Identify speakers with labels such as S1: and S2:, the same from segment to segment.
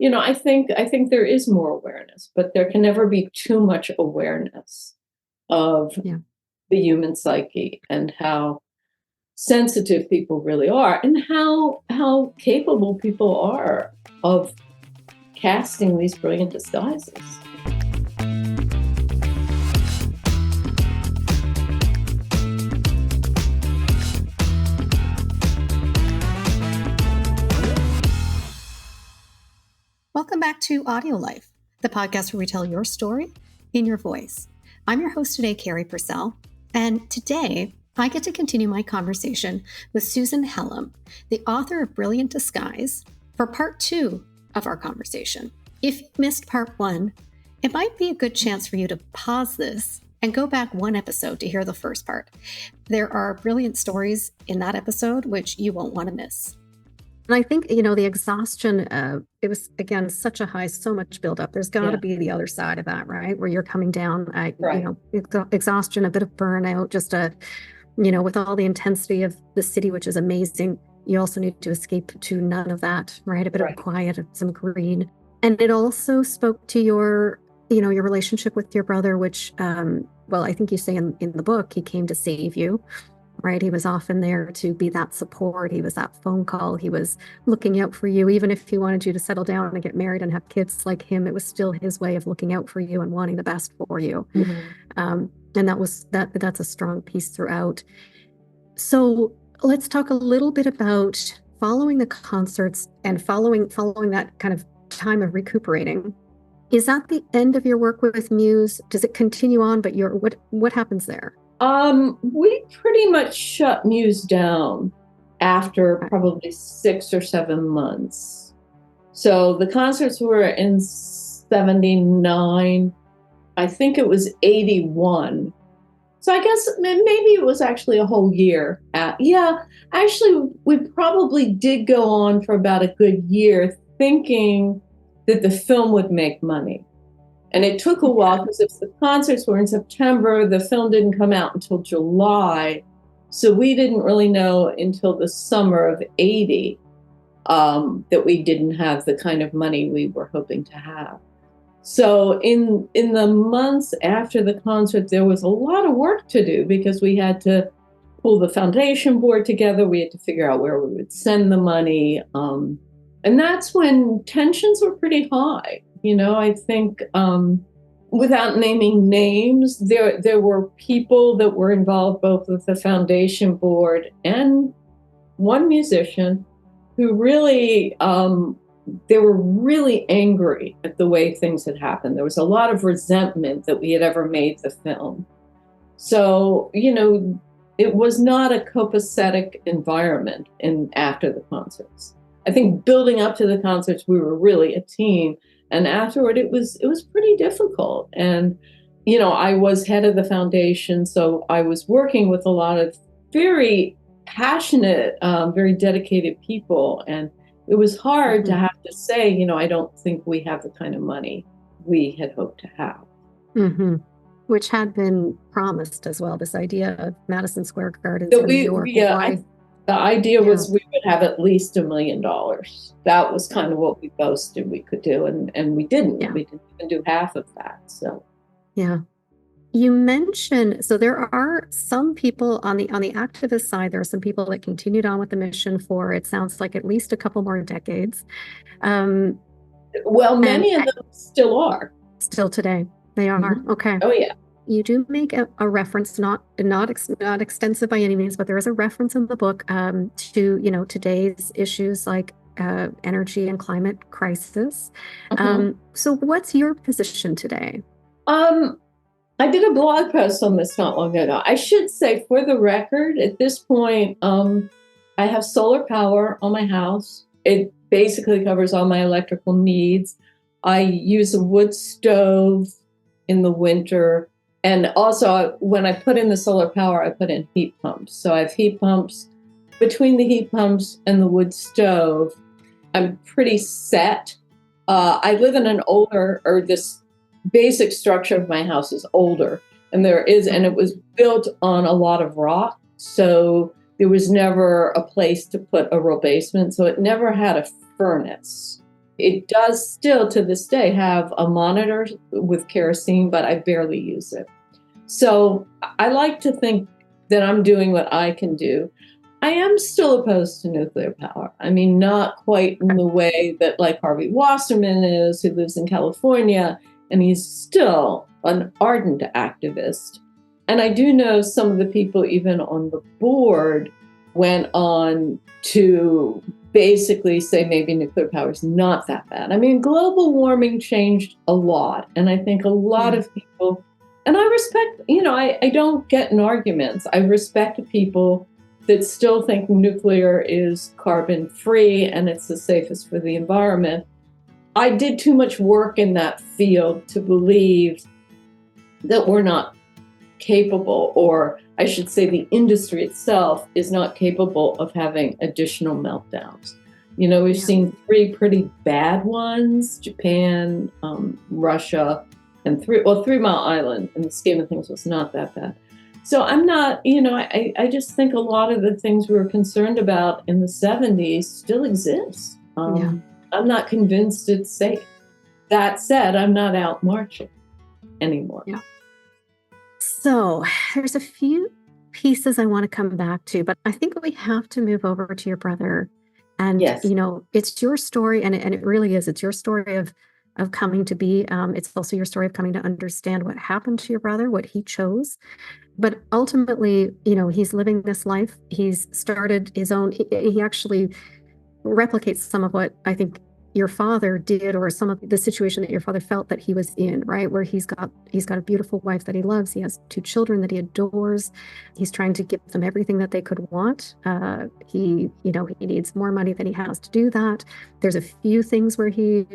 S1: I think there is more awareness, but there can never be too much awareness of the human psyche and how sensitive people really are and how capable people are of casting these brilliant disguises.
S2: Welcome back to AudioLife, the podcast where we tell your story in your voice. I'm your host today, Carrie Purcell, and today I get to continue my conversation with Susan Kellam, the author of Brilliant Disguise, for part 2 of our conversation. If you missed part 1, it might be a good chance for you to pause this and go back one episode to hear the first part. There are brilliant stories in that episode, which you won't want to miss. And I think, the exhaustion, it was, again, such a high, so much buildup. There's got to be the other side of that, right? Where you're coming down, exhaustion, a bit of burnout, just with all the intensity of the city, which is amazing. You also need to escape to none of that, right? A bit of quiet, some green. And it also spoke to your relationship with your brother, which, I think you say in the book, he came to save you. Right. He was often there to be that support. He was that phone call. He was looking out for you. Even if he wanted you to settle down and get married and have kids like him, it was still his way of looking out for you and wanting the best for you. Mm-hmm. And that's a strong piece throughout. So let's talk a little bit about following the concerts and following that kind of time of recuperating. Is that the end of your work with Muse? Does it continue on? But what happens there?
S1: We pretty much shut Muse down after probably 6 or 7 months. So the concerts were in 79. I think it was 81. So I guess maybe it was actually a whole year. Actually, we probably did go on for about a good year thinking that the film would make money. And it took a while because if the concerts were in September, the film didn't come out until July. So we didn't really know until the summer of 80 that we didn't have the kind of money we were hoping to have. So in the months after the concert, there was a lot of work to do because we had to pull the foundation board together. We had to figure out where we would send the money. And that's when tensions were pretty high. I think without naming names, there were people that were involved both with the foundation board and one musician who really, they were really angry at the way things had happened. There was a lot of resentment that we had ever made the film. So, it was not a copacetic environment after the concerts. I think building up to the concerts, we were really a team. And afterward, it was pretty difficult. And, I was head of the foundation, so I was working with a lot of very passionate, very dedicated people. And it was hard to have to say, I don't think we have the kind of money we had hoped to have.
S2: Mm-hmm. Which had been promised as well, this idea of Madison Square Garden in New York.
S1: The idea was we would have at least $1 million. That was kind of what we boasted we could do, and we didn't. Yeah. We didn't even do half of that. So,
S2: yeah. You mentioned, so there are some people on the activist side. There are some people that continued on with the mission for, it sounds like, at least a couple more decades.
S1: Many of them still are.
S2: Still today, they are. Mm-hmm. Okay.
S1: Oh yeah.
S2: You do make a reference, not extensive by any means, but there is a reference in the book to today's issues like energy and climate crisis. So what's your position today?
S1: I did a blog post on this not long ago. I should say, for the record, at this point, I have solar power on my house. It basically covers all my electrical needs. I use a wood stove in the winter. And also, when I put in the solar power, I put in heat pumps. So I have heat pumps. Between the heat pumps and the wood stove, I'm pretty set. I live in this basic structure of my house is older. And it was built on a lot of rock. So there was never a place to put a real basement. So it never had a furnace. It does still to this day have a monitor with kerosene, but I barely use it. So I like to think that I'm doing what I can do. I am still opposed to nuclear power. I mean, not quite in the way that like Harvey Wasserman is, who lives in California, and he's still an ardent activist. And I do know some of the people even on the board went on to basically say maybe nuclear power is not that bad. I mean, global warming changed a lot. And I think a lot of people, and I respect, I don't get in arguments. I respect people that still think nuclear is carbon free and it's the safest for the environment. I did too much work in that field to believe that we're not capable, or I should say the industry itself is not capable of having additional meltdowns. We've seen 3 pretty bad ones, Japan, Russia, and Three Mile Island, in the scheme of things, was not that bad. So I'm not, I just think a lot of the things we were concerned about in the 70s still exist. I'm not convinced it's safe. That said, I'm not out marching anymore.
S2: Yeah. So there's a few pieces I want to come back to, but I think we have to move over to your brother. And, it's your story, and it really is. It's your story of coming to be. It's also your story of coming to understand what happened to your brother, what he chose. But ultimately, he's living this life. He's started his own, he actually replicates some of what I think your father did, or some of the situation that your father felt that he was in, right? Where he's got a beautiful wife that he loves. He has 2 children that he adores. He's trying to give them everything that they could want. He needs more money than he has to do that. There's a few things where he,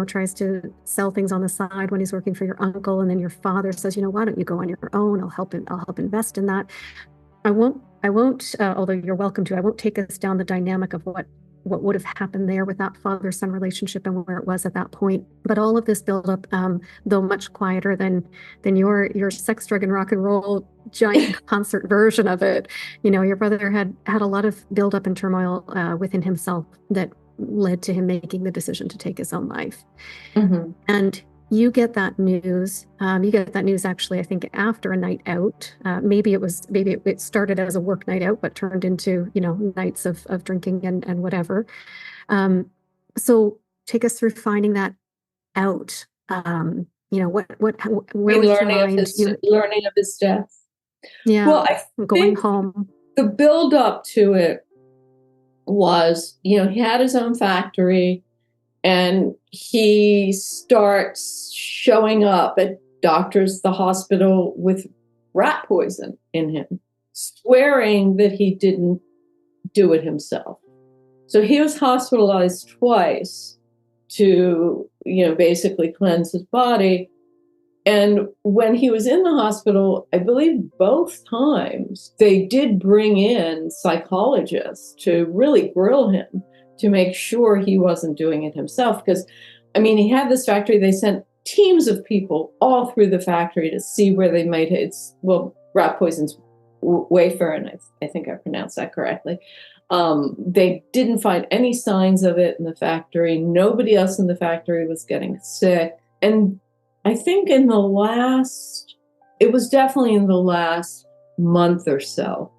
S2: tries to sell things on the side when he's working for your uncle. And then your father says, why don't you go on your own? I'll help invest in that. I won't, although you're welcome to, I won't take us down the dynamic of what would have happened there with that father-son relationship and where it was at that point. But all of this build up, though much quieter than your sex, drug, and rock and roll giant concert version of it. Your brother had a lot of build up and turmoil within himself that led to him making the decision to take his own life. Mm-hmm. And you get that news. Actually, I think after a night out. Maybe it started as a work night out, but turned into nights of drinking and whatever. So take us through finding that out. Where was your mind?
S1: Learning of his death.
S2: Yeah. Well, going home.
S1: The build up to it was, he had his own factory. And he starts showing up at the hospital with rat poison in him, swearing that he didn't do it himself. So he was hospitalized twice to, basically cleanse his body. And when he was in the hospital, I believe both times, they did bring in psychologists to really grill him, to make sure he wasn't doing it himself. Because, he had this factory. They sent teams of people all through the factory to see where they might hit. Rat poison's wafer, and I think I pronounced that correctly. They didn't find any signs of it in the factory. Nobody else in the factory was getting sick. And I think it was definitely in the last month or so,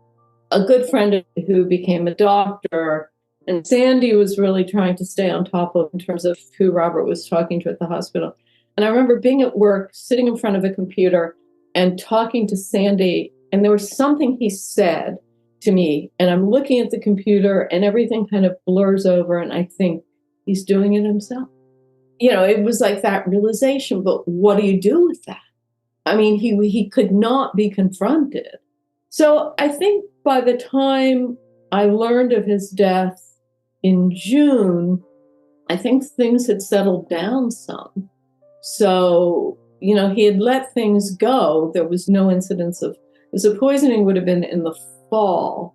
S1: a good friend who became a doctor, and Sandy was really trying to stay on top of in terms of who Robert was talking to at the hospital. And I remember being at work, sitting in front of a computer and talking to Sandy, and there was something he said to me, and I'm looking at the computer and everything kind of blurs over, and I think he's doing it himself. It was like that realization, but what do you do with that? He could not be confronted. So I think by the time I learned of his death in June, I think things had settled down some. So, he had let things go. There was no incidence of, the poisoning would have been in the fall,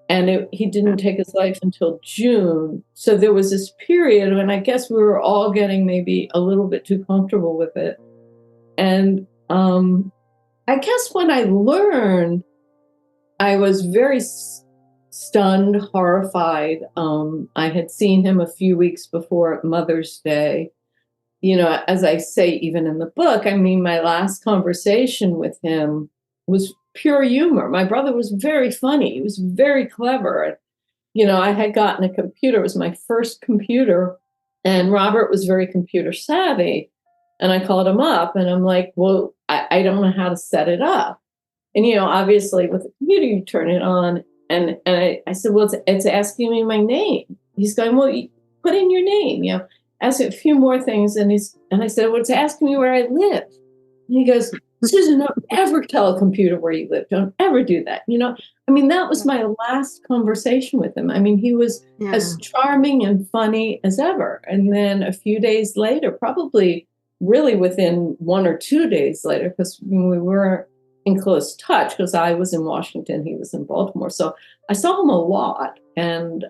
S1: and he didn't take his life until June. So there was this period when I guess we were all getting maybe a little bit too comfortable with it. And I guess when I learned, I was very stunned, horrified. I had seen him a few weeks before Mother's Day. As I say, even in the book, I mean, my last conversation with him was pure humor. My brother was very funny. He was very clever. I had gotten a computer. It was my first computer. And Robert was very computer savvy. And I called him up and I'm like, well, I don't know how to set it up. And, obviously with the computer, you turn it on. And I said, well, it's asking me my name. He's going, well, you put in your name, ask a few more things. And I said, well, it's asking me where I live. And he goes, Susan, don't ever tell a computer where you live. Don't ever do that. That was my last conversation with him. I mean, he was as charming and funny as ever. And then a few days later, probably really within 1 or 2 days later, because we were in close touch, because I was in Washington, he was in Baltimore. So I saw him a lot. And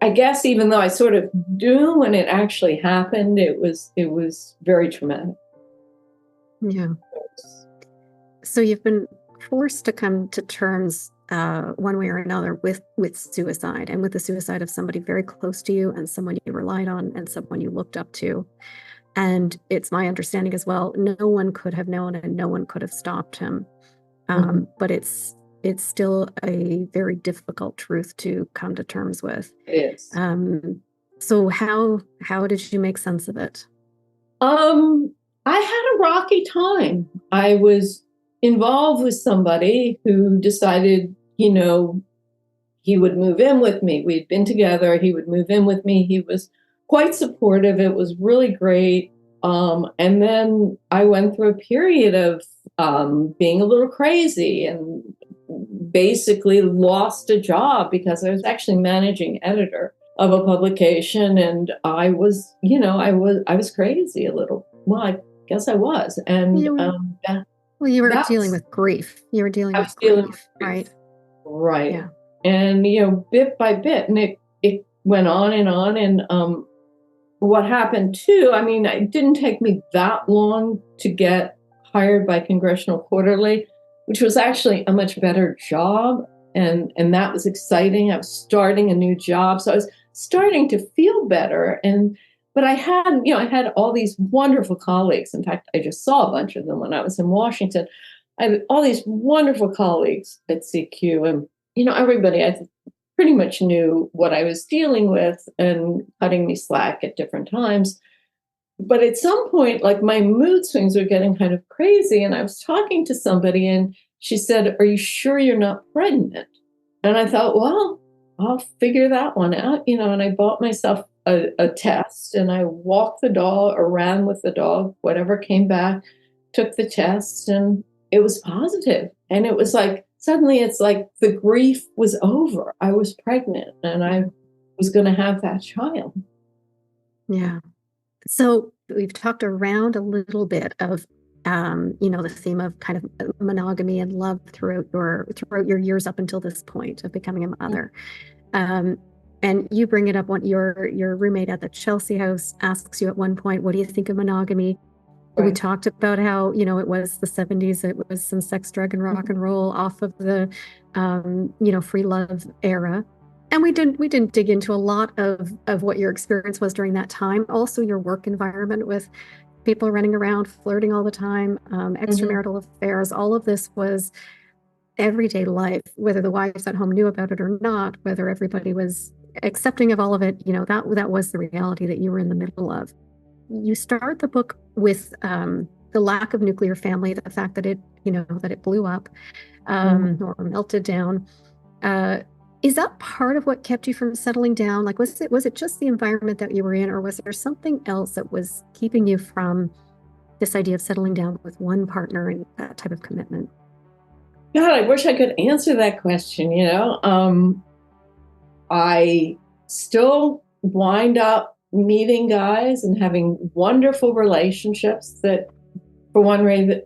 S1: I guess even though I sort of knew when it actually happened, it was very traumatic.
S2: Yeah. So you've been forced to come to terms one way or another with suicide, and with the suicide of somebody very close to you and someone you relied on and someone you looked up to. And it's my understanding as well, no one could have known and no one could have stopped him. But it's still a very difficult truth to come to terms with.
S1: It is.
S2: So how did you make sense of it?
S1: I had a rocky time. I was involved with somebody who decided, he would move in with me. We'd been together. He would move in with me. He was quite supportive. It was really great. And then I went through a period of being a little crazy and basically lost a job because I was actually managing editor of a publication. And I was crazy a little. Well, I guess I was. And
S2: you were dealing with grief. You were dealing with grief, right?
S1: Right.
S2: Yeah.
S1: And, bit by bit, and it went on. And what happened too, it didn't take me that long to get hired by Congressional Quarterly, which was actually a much better job. And that was exciting. I was starting a new job. So I was starting to feel better. But I had all these wonderful colleagues. In fact, I just saw a bunch of them when I was in Washington. I had all these wonderful colleagues at CQ. And, everybody, I pretty much knew what I was dealing with and cutting me slack at different times. But at some point, like my mood swings were getting kind of crazy. And I was talking to somebody and she said, "Are you sure you're not pregnant?" And I thought, well, I'll figure that one out, and I bought myself a test and I walked the dog or ran with the dog, whatever came back, took the test and it was positive. And it was like, suddenly it's like the grief was over. I was pregnant and I was going to have that child.
S2: Yeah. So we've talked around a little bit of, the theme of kind of monogamy and love throughout your years up until this point of becoming a mother. And you bring it up when your roommate at the Chelsea house asks you at one point, what do you think of monogamy? Right. We talked about how, it was the 70s. It was some sex, drug, and rock and roll off of the, free love era. And we didn't dig into a lot of what your experience was during that time. Also, your work environment with people running around, flirting all the time, extramarital affairs. All of this was everyday life, whether the wives at home knew about it or not, whether everybody was accepting of all of it. That was the reality that you were in the middle of. You start the book with the lack of nuclear family, the fact that it blew up or melted down. Is that part of what kept you from settling down? Like, was it just the environment that you were in, or was there something else that was keeping you from this idea of settling down with one partner and that type of commitment?
S1: God, I wish I could answer that question. I still wind up meeting guys and having wonderful relationships that, for one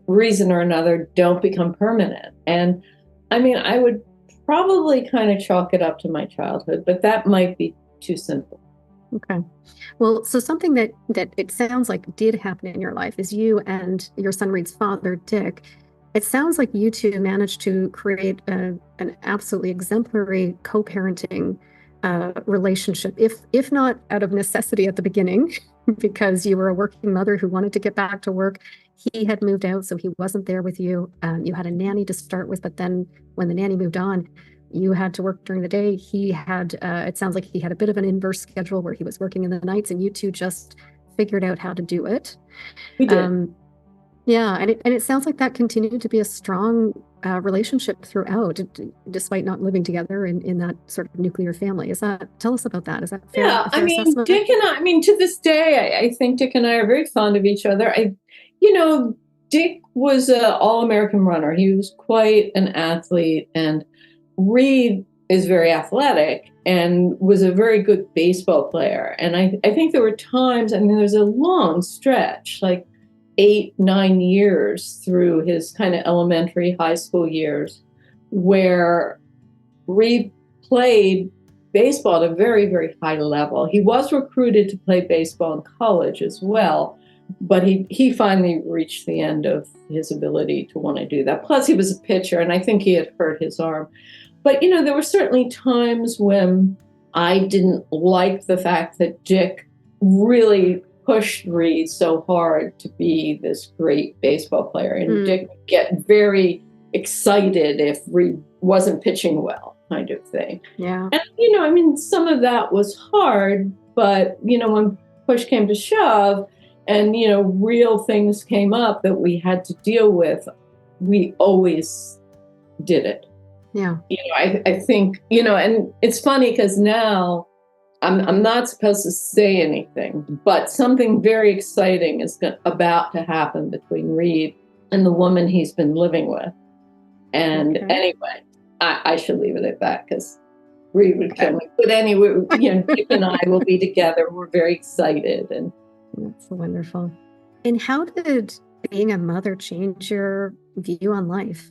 S1: reason or another, don't become permanent. And I would probably kind of chalk it up to my childhood, but that might be too simple.
S2: Okay. Well, so something that it sounds like did happen in your life is you and your son Reed's father, Dick, It sounds like you two managed to create an absolutely exemplary co-parenting relationship, if not out of necessity at the beginning, because you were a working mother who wanted to get back to work. He had moved out, so he wasn't there with you. You had a nanny to start with, but then when the nanny moved on, you had to work during the day. He had, it sounds like he had a bit of an inverse schedule where he was working in the nights, and you two just figured out how to do it.
S1: We did.
S2: Yeah, and it sounds like that continued to be a strong relationship throughout, despite not living together in that sort of nuclear family. Tell us about that? Is that fair?
S1: Yeah,
S2: A fair assessment?
S1: Dick and I mean, to this day, I think Dick and I are very fond of each other. Dick was an all-American runner. He was quite an athlete, and Reed is very athletic and was a very good baseball player. And I think there were times, there's a long stretch, like 8-9 years through his kind of elementary, high school years, where Reed played baseball at a very, very high level. He was recruited to play baseball in college as well, but he finally reached the end of his ability to want to do that. Plus, he was a pitcher, and I think he had hurt his arm. But, there were certainly times when I didn't like the fact that Dick really pushed Reed so hard to be this great baseball player. And Dick would get very excited if Reed wasn't pitching well, kind of thing.
S2: Yeah.
S1: And, some of that was hard, but, when push came to shove and, real things came up that we had to deal with, we always did it.
S2: Yeah.
S1: I think, and it's funny because now I'm not supposed to say anything, but something very exciting is about to happen between Reed and the woman he's been living with. And anyway, I should leave it at that because Reed would kill me. But anyway, Dick and I will be together. We're very excited. And
S2: that's wonderful. And how did being a mother change your view on life?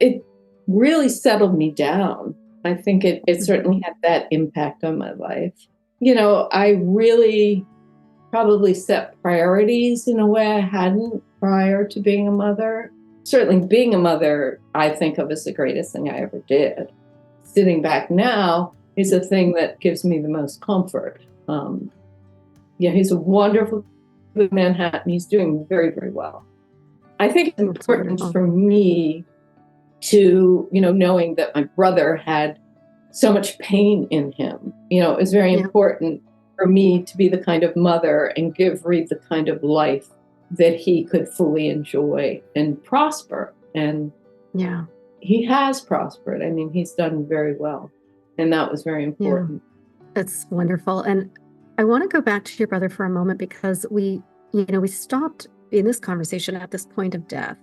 S1: It really settled me down. I think it certainly had that impact on my life. I really probably set priorities in a way I hadn't prior to being a mother. Certainly being a mother, I think of as the greatest thing I ever did. Sitting back now is the thing that gives me the most comfort. He's a wonderful Manhattan. He's doing very, very well. I think it's important for me to, knowing that my brother had so much pain in him. It was very important for me to be the kind of mother and give Reed the kind of life that he could fully enjoy and prosper. And he has prospered. He's done very well. And that was very important.
S2: Yeah. That's wonderful. And I want to go back to your brother for a moment because we stopped in this conversation at this point of death.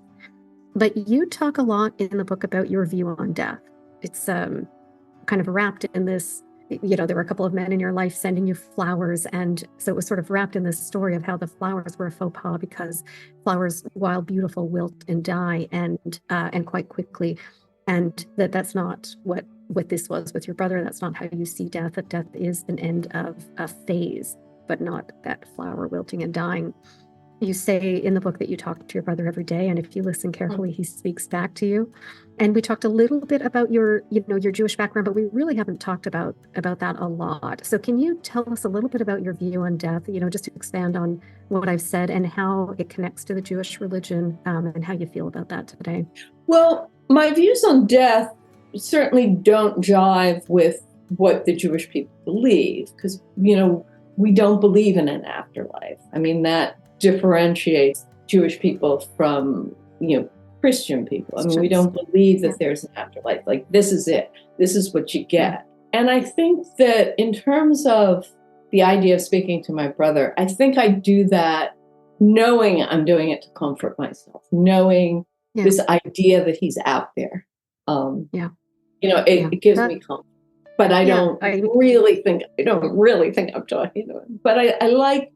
S2: But you talk a lot in the book about your view on death. It's kind of wrapped in this, there were a couple of men in your life sending you flowers. And so it was sort of wrapped in this story of how the flowers were a faux pas because flowers, while beautiful, wilt and die and quite quickly. And that's not what this was with your brother. That's not how you see death. That death is an end of a phase, but not that flower wilting and dying. You say in the book that you talk to your brother every day, and if you listen carefully, he speaks back to you. And we talked a little bit about your Jewish background, but we really haven't talked about that a lot. So can you tell us a little bit about your view on death, just to expand on what I've said and how it connects to the Jewish religion and how you feel about that today?
S1: Well, my views on death certainly don't jive with what the Jewish people believe because, we don't believe in an afterlife. That differentiates Jewish people from, Christian people. We don't believe that there's an afterlife. Like, this is it. This is what you get. And I think that in terms of the idea of speaking to my brother, I think I do that knowing I'm doing it to comfort myself, knowing this idea that he's out there. It gives me comfort. But I don't really think I'm talking to him. But I like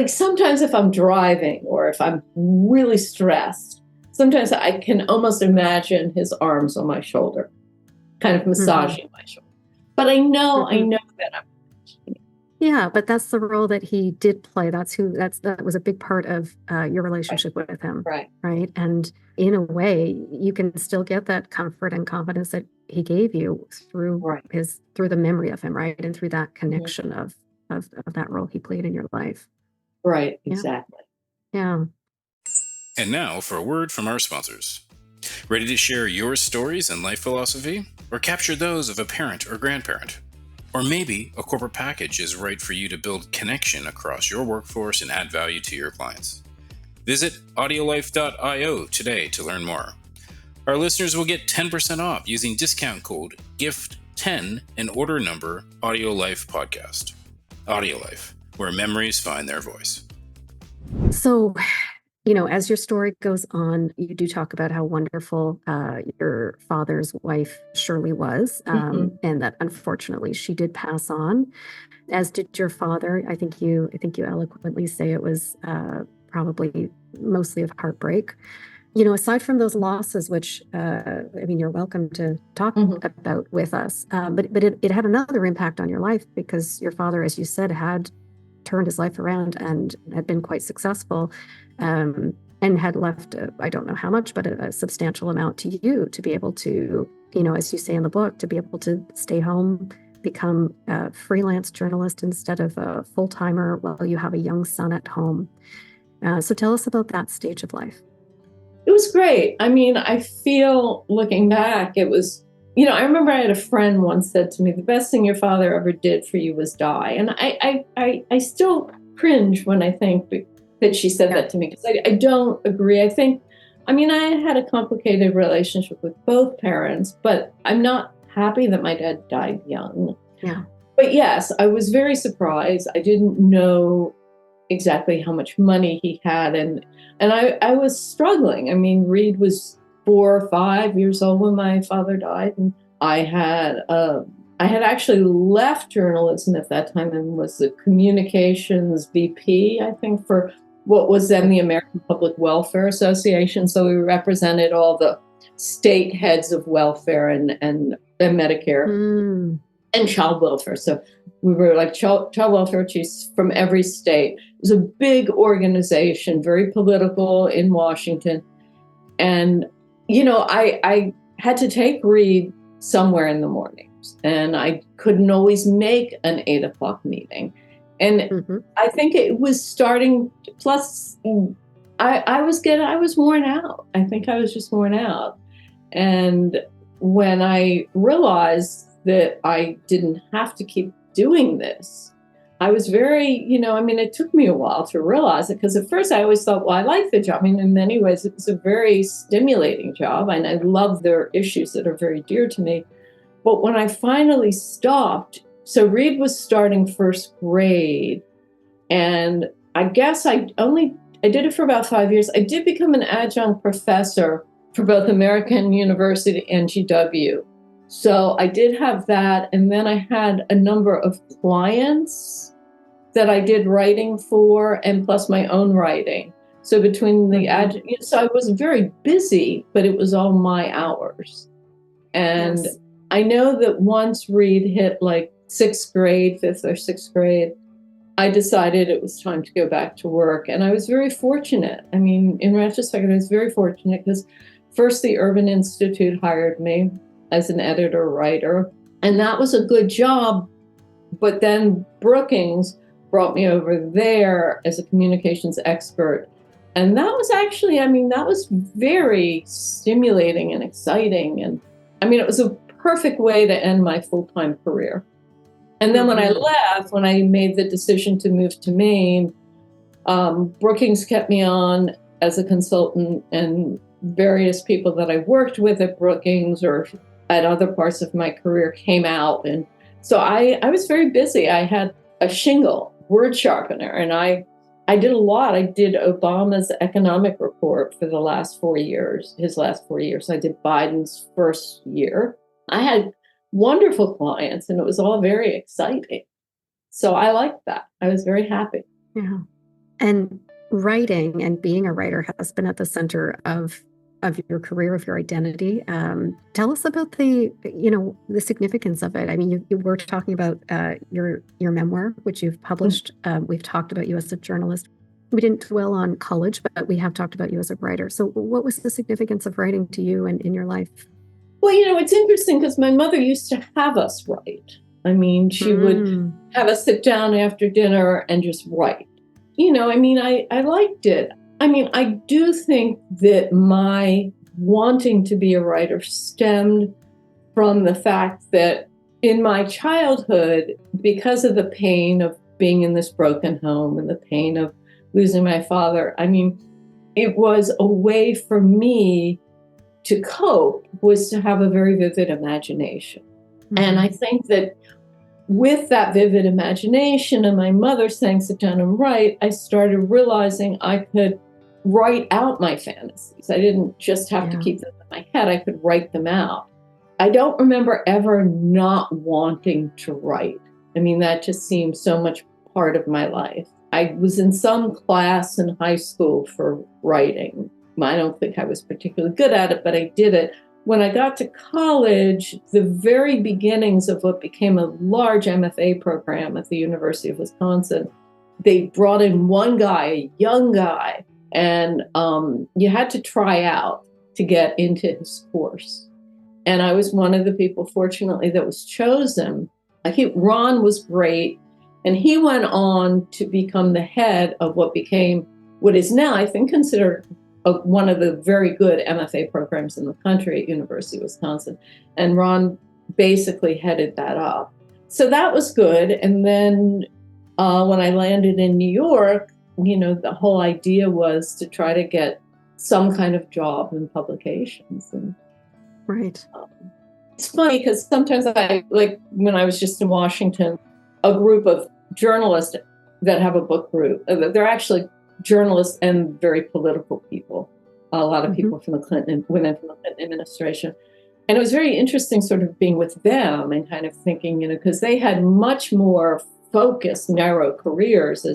S1: sometimes if I'm driving or if I'm really stressed, sometimes I can almost imagine his arms on my shoulder, kind of massaging my shoulder. But I know that I'm
S2: Yeah, but that's the role that he did play. That was a big part of your relationship with him,
S1: Right.
S2: right? And in a way, you can still get that comfort and confidence that he gave you
S1: Right.
S2: through the memory of him, right? And through that
S1: Mhm.
S2: connection of that role he played in your life.
S1: Right.
S2: Yeah.
S1: Exactly.
S2: Yeah.
S3: And now for a word from our sponsors. Ready to share your stories and life philosophy? Or capture those of a parent or grandparent? Or maybe a corporate package is right for you to build connection across your workforce and add value to your clients. Visit audiolife.io today to learn more. Our listeners will get 10% off using discount code GIFT10 and order number AudioLife Podcast. AudioLife, where memories find their voice.
S2: So, as your story goes on, you do talk about how wonderful your father's wife Shirley was, and that unfortunately she did pass on, as did your father. I think you eloquently say it was probably mostly of heartbreak. Aside from those losses, which you're welcome to talk about with us, but it had another impact on your life because your father, as you said, had turned his life around and had been quite successful, and had left, I don't know how much, but a substantial amount to you to be able to, as you say in the book, to be able to stay home, become a freelance journalist instead of a full-timer while you have a young son at home. So tell us about that stage of life.
S1: It was great. I feel looking back, it was, I remember I had a friend once said to me, the best thing your father ever did for you was die. And I still cringe when I think that she said that to me, because I don't agree. I had a complicated relationship with both parents, but I'm not happy that my dad died young.
S2: Yeah.
S1: But yes, I was very surprised. I didn't know exactly how much money he had, and I was struggling. Reed was 4 or 5 years old when my father died, and I had actually left journalism at that time and was the communications VP, I think, for what was then the American Public Welfare Association. So we represented all the state heads of welfare and Medicare and child welfare. So we were like child welfare chiefs from every state. It was a big organization, very political in Washington. And, I had to take Reed somewhere in the mornings, and I couldn't always make an 8:00 meeting. And I think it was starting, plus I was worn out. I think I was just worn out. And when I realized that I didn't have to keep doing this, I was very, it took me a while to realize it, because at first I always thought, well, I like the job. In many ways, it was a very stimulating job, and I love their issues that are very dear to me. But when I finally stopped, so Reed was starting first grade, and I guess I did it for about 5 years. I did become an adjunct professor for both American University and GW. So I did have that. And then I had a number of clients that I did writing for, and plus my own writing. So between so I was very busy, but it was all my hours. And yes. I know that once Reed hit like 5th or sixth grade, I decided it was time to go back to work. And I was very fortunate. In retrospect, I was very fortunate because first the Urban Institute hired me as an editor-writer, and that was a good job. But then Brookings brought me over there as a communications expert. And that was actually, that was very stimulating and exciting. And it was a perfect way to end my full-time career. And then when I left, when I made the decision to move to Maine, Brookings kept me on as a consultant, and various people that I worked with at Brookings or at other parts of my career came out. And so I was very busy. I had a shingle, word sharpener, and I did a lot. I did Obama's economic report for the last 4 years, his last 4 years. I did Biden's first year. I had wonderful clients, and it was all very exciting. So I liked that. I was very happy.
S2: Yeah. And writing and being a writer has been at the center of of your career, of your identity. Tell us about the significance of it. I mean, you were talking about your memoir, which you've published. We've talked about you as a journalist. We didn't dwell on college, but we have talked about you as a writer. So what was the significance of writing to you and in your life?
S1: Well, it's interesting because my mother used to have us write. I mean, she would have us sit down after dinner and just write. I liked it. I mean, I do think that my wanting to be a writer stemmed from the fact that in my childhood, because of the pain of being in this broken home and the pain of losing my father, I mean, it was a way for me to cope was to have a very vivid imagination. Mm-hmm. And I think that with that vivid imagination and my mother saying, sit down and write, I started realizing I could write out my fantasies. I didn't just have to keep them in my head. I could write them out. I don't remember ever not wanting to write. I mean, that just seemed so much part of my life. I was in some class in high school for writing. I don't think I was particularly good at it, but I did it. When I got to college, the very beginnings of what became a large MFA program at the University of Wisconsin, they brought in one guy, a young guy, and you had to try out to get into his course. And I was one of the people, fortunately, that was chosen. Ron was great, and he went on to become the head of what became what is now, I think, considered one of the very good MFA programs in the country at University of Wisconsin. And Ron basically headed that up. So that was good. And then when I landed in New York, the whole idea was to try to get some kind of job in publications. And,
S2: right.
S1: It's funny because sometimes when I was just in Washington, a group of journalists that have a book group, they're actually journalists and very political people, a lot of people from the women from the Clinton administration. And it was very interesting sort of being with them and kind of thinking, because they had much more focused, narrow careers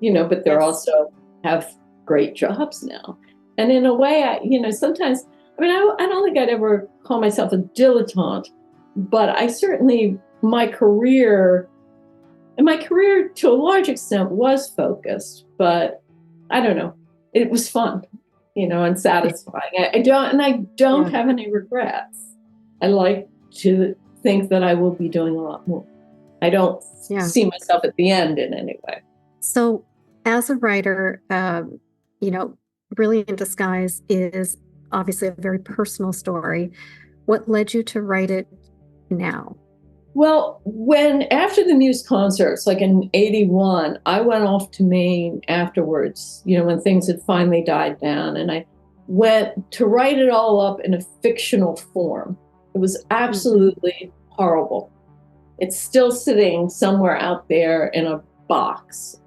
S1: but they're also have great jobs now. And in a way, sometimes, I don't think I'd ever call myself a dilettante, but I certainly, my career to a large extent was focused, but I don't know, it was fun, and satisfying. I don't have any regrets. I like to think that I will be doing a lot more. I don't see myself at the end in any way.
S2: So as a writer, Brilliant Disguise is obviously a very personal story. What led you to write it now?
S1: Well, after the Muse concerts, like in 81, I went off to Maine afterwards, when things had finally died down, and I went to write it all up in a fictional form. It was absolutely horrible. It's still sitting somewhere out there in a box.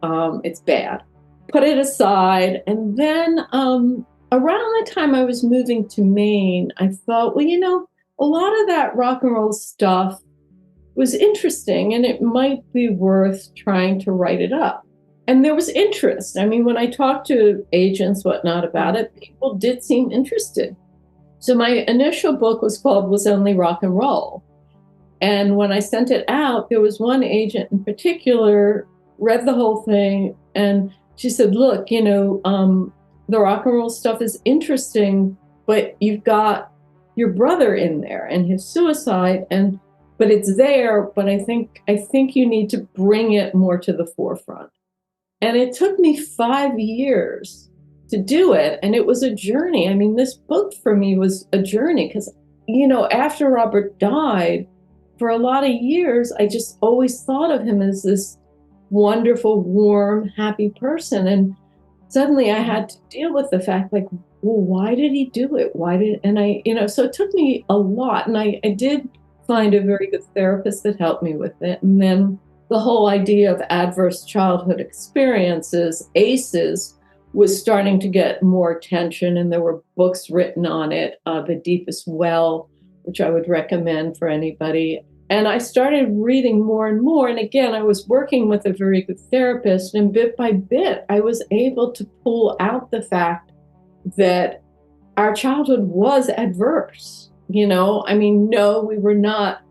S1: It's bad. Put it aside. And then around the time I was moving to Maine, I thought, a lot of that rock and roll stuff was interesting and it might be worth trying to write it up. And there was interest. I mean, when I talked to agents, whatnot about it, people did seem interested. So my initial book was Only Rock and Roll. And when I sent it out, there was one agent in particular, read the whole thing, and she said, look, the rock and roll stuff is interesting, but you've got your brother in there and his suicide, but it's there, but I think you need to bring it more to the forefront. And it took me 5 years to do it. And it was a journey. I mean, this book for me was a journey because, after Robert died, for a lot of years, I just always thought of him as this wonderful, warm, happy person. And suddenly I had to deal with the fact, well, why did he do it? So it took me a lot. And I did find a very good therapist that helped me with it. And then the whole idea of adverse childhood experiences, ACEs, was starting to get more attention. And there were books written on it, The Deepest Well, which I would recommend for anybody. And I started reading more and more. And again, I was working with a very good therapist. And bit by bit, I was able to pull out the fact that our childhood was adverse. I mean, no, we were not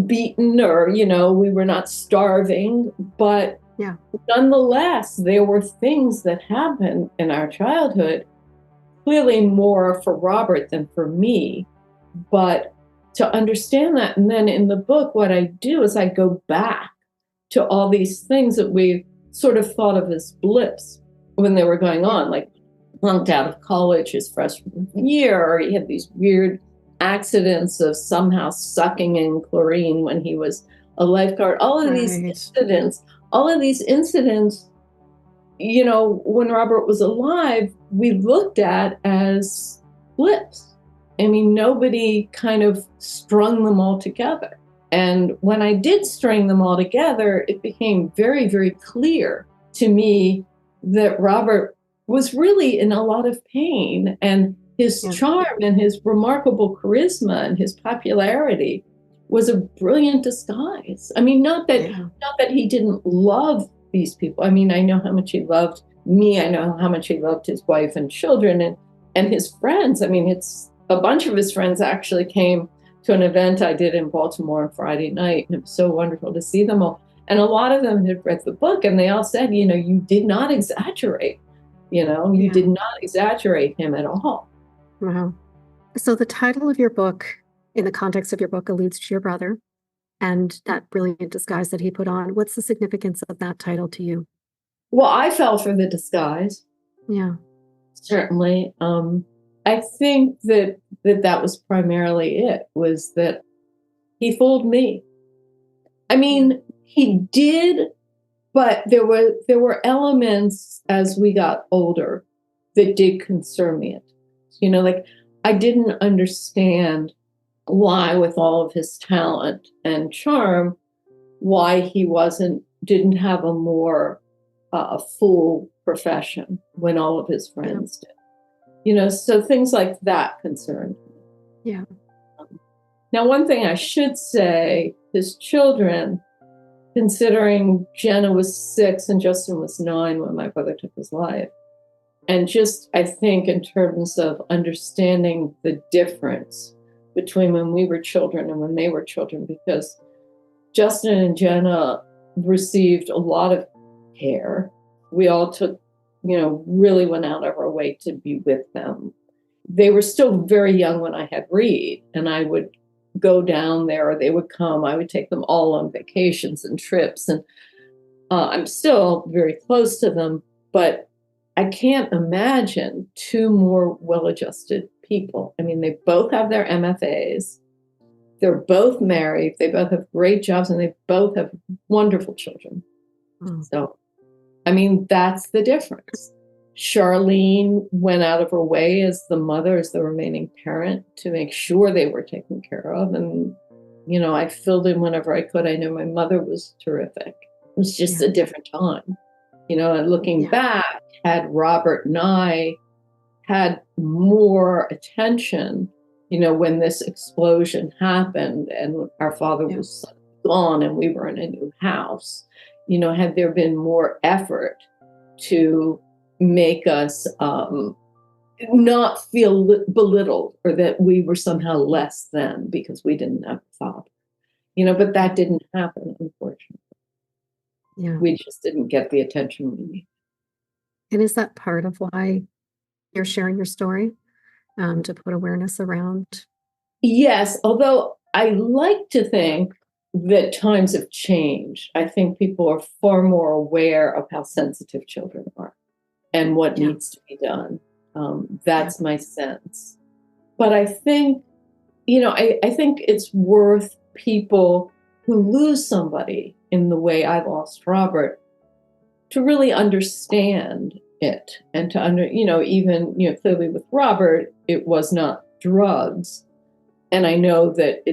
S1: beaten or, we were not starving, but
S2: Yeah.
S1: nonetheless, there were things that happened in our childhood, clearly more for Robert than for me. But to understand that, and then in the book, what I do is I go back to all these things that we sort of thought of as blips when they were going on, like flunked out of college his freshman year, or he had these weird accidents of somehow sucking in chlorine when he was a lifeguard. All of these incidents, when Robert was alive, we looked at as blips. I mean, nobody kind of strung them all together. And when I did string them all together, it became very, very clear to me that Robert was really in a lot of pain, and his charm and his remarkable charisma and his popularity was a brilliant disguise. I mean, not that he didn't love these people. I mean, I know how much he loved me. I know how much he loved his wife and children and his friends. I mean, a bunch of his friends actually came to an event I did in Baltimore on Friday night, and it was so wonderful to see them all. And a lot of them had read the book, and they all said, you did not exaggerate. You did not exaggerate him at all.
S2: Wow. So the title of your book, in the context of your book, alludes to your brother and that brilliant disguise that he put on. What's the significance of that title to you?
S1: Well, I fell for the disguise.
S2: Yeah.
S1: Certainly. I think that was primarily it, was that he fooled me. I mean, he did, but there were elements as we got older that did concern me. Like I didn't understand why, with all of his talent and charm, why he didn't have a more full profession when all of his friends did. So things like that concerned me.
S2: Yeah.
S1: Now, one thing I should say, his children, considering Jenna was 6 and Justin was 9 when my brother took his life, and just, I think, in terms of understanding the difference between when we were children and when they were children, because Justin and Jenna received a lot of care. We all took, really went out of our way to be with them. They were still very young when I had Reed, and I would go down there, or they would come. I would take them all on vacations and trips, and I'm still very close to them, but I can't imagine 2 more well-adjusted people. I mean, they both have their MFAs. They're both married. They both have great jobs, and they both have wonderful children. So, I mean, that's the difference. Charlene went out of her way as the mother, as the remaining parent, to make sure they were taken care of. And, I filled in whenever I could. I know my mother was terrific. It was just a different time. And looking back, had Robert and I had more attention, when this explosion happened and our father was gone and we were in a new house, had there been more effort to make us not feel belittled, or that we were somehow less than because we didn't have a father, but that didn't happen, unfortunately.
S2: Yeah.
S1: We just didn't get the attention we needed.
S2: And is that part of why you're sharing your story, to put awareness around?
S1: Yes, although I like to think that times have changed. I think people are far more aware of how sensitive children are and what needs to be done. That's my sense. But I think, I think it's worth people who lose somebody in the way I lost Robert to really understand it, and to even clearly with Robert, it was not drugs. And I know that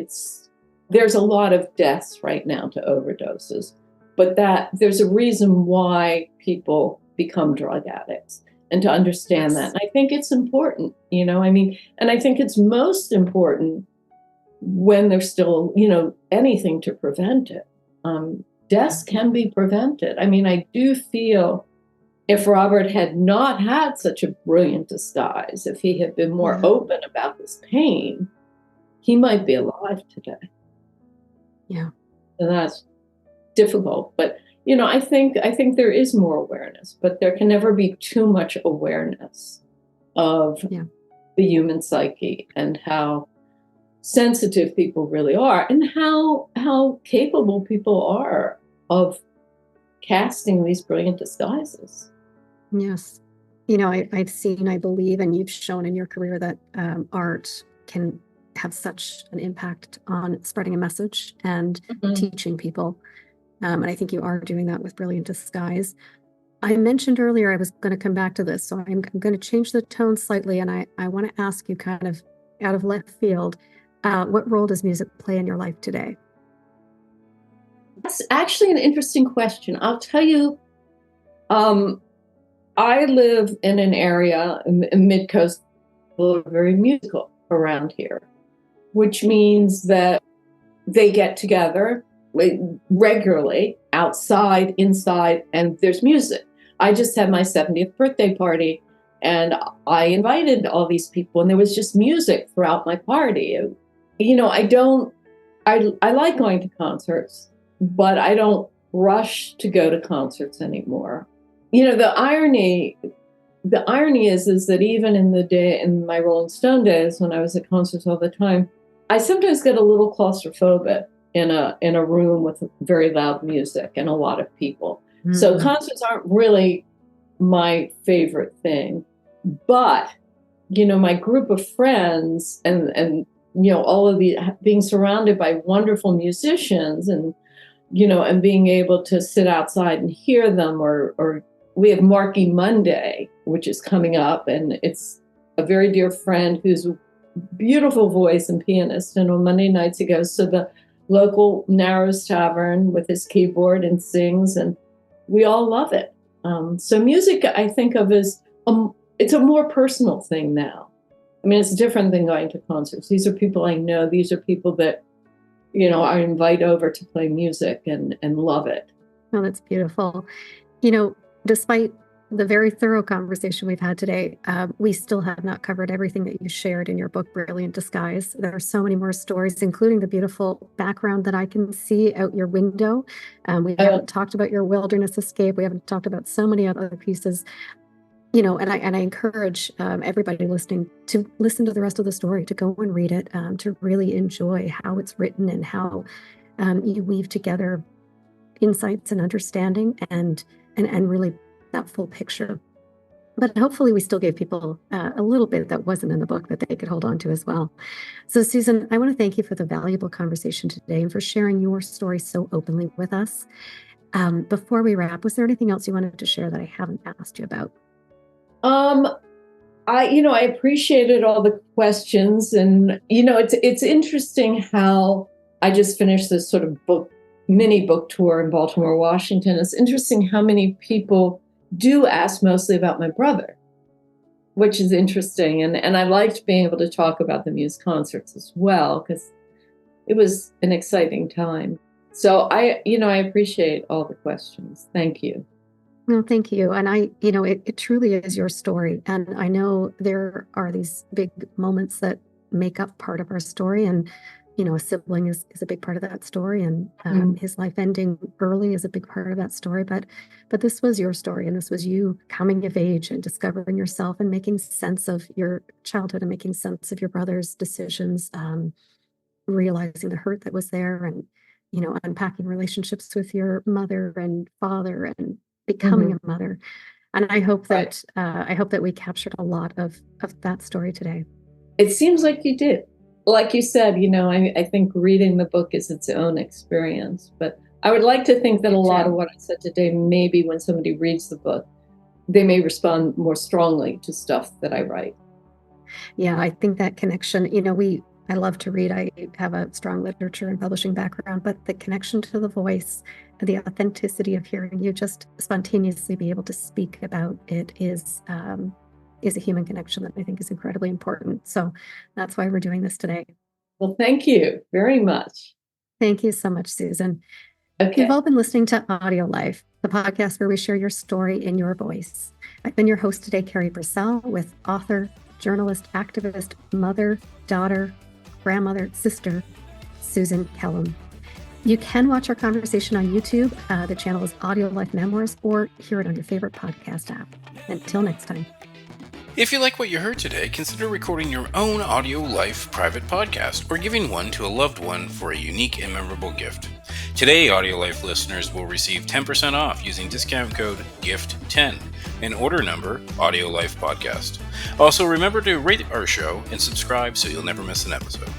S1: there's a lot of deaths right now to overdoses, but that there's a reason why people become drug addicts, and to understand that. And I think it's important, and I think it's most important when there's still, anything to prevent it. Deaths can be prevented. I mean, I do feel if Robert had not had such a brilliant disguise, if he had been more open about his pain, he might be alive today.
S2: Yeah.
S1: And that's difficult. But, I think there is more awareness, but there can never be too much awareness of the human psyche and how sensitive people really are and how capable people are of casting these brilliant disguises.
S2: Yes. I've seen, I believe, and you've shown in your career that art can have such an impact on spreading a message and teaching people. And I think you are doing that with brilliant disguise. I mentioned earlier I was going to come back to this, so I'm going to change the tone slightly, and I want to ask you kind of out of left field, what role does music play in your life today?
S1: That's actually an interesting question. I'll tell you, I live in an area in mid-coast, very musical around here, which means that they get together regularly, outside, inside, and there's music. I just had my 70th birthday party, and I invited all these people, and there was just music throughout my party. I like going to concerts, but I don't rush to go to concerts anymore. The irony is that even in my Rolling Stone days, when I was at concerts all the time, I sometimes get a little claustrophobic in a room with very loud music and a lot of people. Mm-hmm. So concerts aren't really my favorite thing, but my group of friends and all of the being surrounded by wonderful musicians and being able to sit outside and hear them, or we have Marky Monday, which is coming up, and it's a very dear friend who's a beautiful voice and pianist, and on Monday nights he goes to the local Narrows Tavern with his keyboard and sings, and we all love it. So music, I think of as it's a more personal thing now. I mean, it's different than going to concerts. These are people I know. These are people that, I invite over to play music and love it.
S2: Oh, that's beautiful. Despite the very thorough conversation we've had today, we still have not covered everything that you shared in your book, Brilliant Disguise. There are so many more stories, including the beautiful background that I can see out your window. We haven't talked about your wilderness escape. We haven't talked about so many other pieces. And I encourage everybody listening to listen to the rest of the story, to go and read it, to really enjoy how it's written and how you weave together insights and understanding and really that full picture. But hopefully we still gave people a little bit that wasn't in the book that they could hold on to as well. So Susan, I want to thank you for the valuable conversation today and for sharing your story so openly with us. Before we wrap, was there anything else you wanted to share that I haven't asked you about?
S1: I appreciated all the questions, and it's interesting how I just finished this sort of mini book tour in Baltimore, Washington. It's interesting how many people do ask mostly about my brother, which is interesting. And I liked being able to talk about the Muse concerts as well, because it was an exciting time. So I appreciate all the questions. Thank you.
S2: Well, thank you. And it truly is your story. And I know there are these big moments that make up part of our story. And a sibling is a big part of that story, and his life ending early is a big part of that story. But this was your story, and this was you coming of age and discovering yourself and making sense of your childhood and making sense of your brother's decisions, realizing the hurt that was there, and unpacking relationships with your mother and father and becoming a mother. And I hope that we captured a lot of that story today.
S1: It seems like you did. Like you said, I think reading the book is its own experience, but I would like to think that a lot of what I said today, maybe when somebody reads the book, they may respond more strongly to stuff that I write.
S2: Yeah, I think that connection, I love to read. I have a strong literature and publishing background, but the connection to the voice, the authenticity of hearing you just spontaneously be able to speak about it is a human connection that I think is incredibly important. So that's why we're doing this today.
S1: Well, thank you very much.
S2: Thank you so much, Susan.
S1: Okay.
S2: You've all been listening to AudioLife. the podcast where we share your story in your voice. I've been your host today, Carrie Purcell, with author, journalist, activist, mother, daughter, grandmother, sister, Susan Kellam. You can watch our conversation on YouTube. The channel is AudioLife Memoirs, or hear it on your favorite podcast app. Until next time.
S3: If you like what you heard today, consider recording your own AudioLife private podcast or giving one to a loved one for a unique and memorable gift. Today, AudioLife listeners will receive 10% off using discount code GIFT10 and order number AudioLife Podcast. Also, remember to rate our show and subscribe so you'll never miss an episode.